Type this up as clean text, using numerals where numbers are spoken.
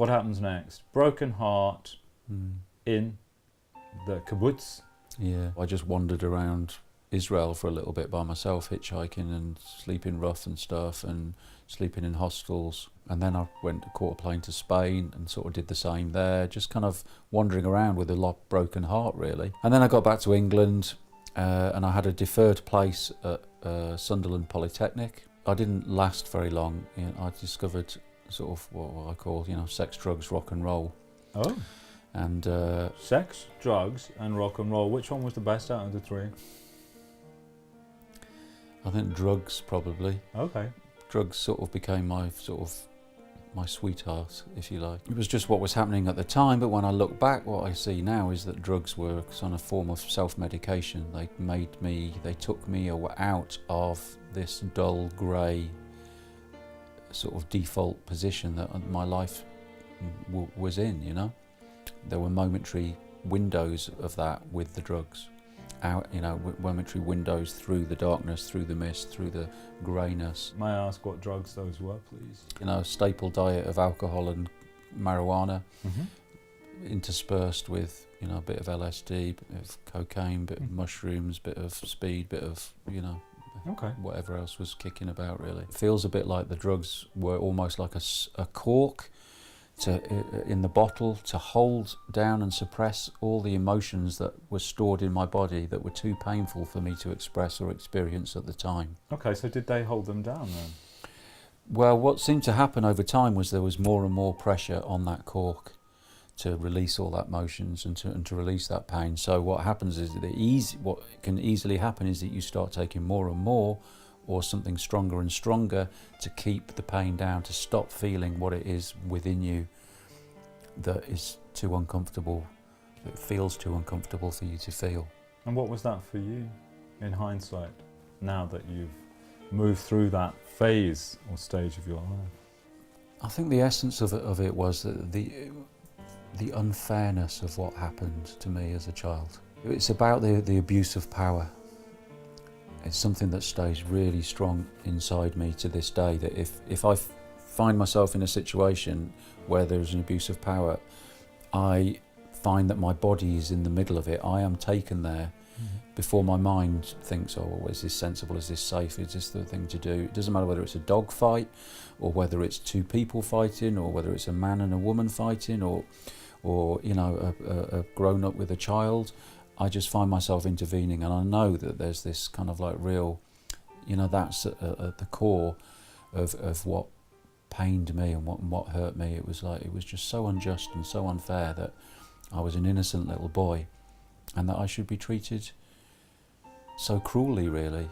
What happens next? Broken heart in the kibbutz. Yeah, I just wandered around Israel for a little bit by myself, hitchhiking and sleeping rough and stuff and sleeping in hostels. And then I caught a plane to Spain and sort of did the same there, just kind of wandering around with a broken heart, really. And then I got back to England and I had a deferred place at Sunderland Polytechnic. I didn't last very long. You know, I discovered sort of what I call, sex, drugs, rock and roll. Oh. And sex, drugs and rock and roll. Which one was the best out of the three? I think drugs, probably. Okay. Drugs sort of became my sweetheart, if you like. It was just what was happening at the time, but when I look back, what I see now is that drugs were a sort of form of self-medication. They took me out of this dull, grey, sort of default position that my life was in, There were momentary windows of that with the drugs. Momentary windows through the darkness, through the mist, through the greyness. May I ask what drugs those were, please? A staple diet of alcohol and marijuana, interspersed with, a bit of LSD, bit of cocaine, bit of mushrooms, bit of speed, bit of, whatever else was kicking about, really. It feels a bit like the drugs were almost like a cork in the bottle to hold down and suppress all the emotions that were stored in my body that were too painful for me to express or experience at the time. Okay, so did they hold them down then? Well, what seemed to happen over time was there was more and more pressure on that cork to release all that emotions and to release that pain. So what happens is what can easily happen is that you start taking more and more, or something stronger and stronger, to keep the pain down, to stop feeling what it is within you that is too uncomfortable, that feels too uncomfortable for you to feel. And what was that for you, in hindsight, now that you've moved through that phase or stage of your life? I think the essence of it was that the unfairness of what happened to me as a child. It's about the abuse of power. It's something that stays really strong inside me to this day, that if I find myself in a situation where there's an abuse of power, I find that my body is in the middle of it. I am taken there before my mind thinks, oh, well, is this sensible, is this safe, is this the thing to do? It doesn't matter whether it's a dog fight, or whether it's two people fighting, or whether it's a man and a woman fighting, or a grown up with a child. I just find myself intervening, and I know that there's this kind of like real, that's at the core of what pained me and what hurt me. It was just so unjust and so unfair that I was an innocent little boy, and that I should be treated so cruelly, really.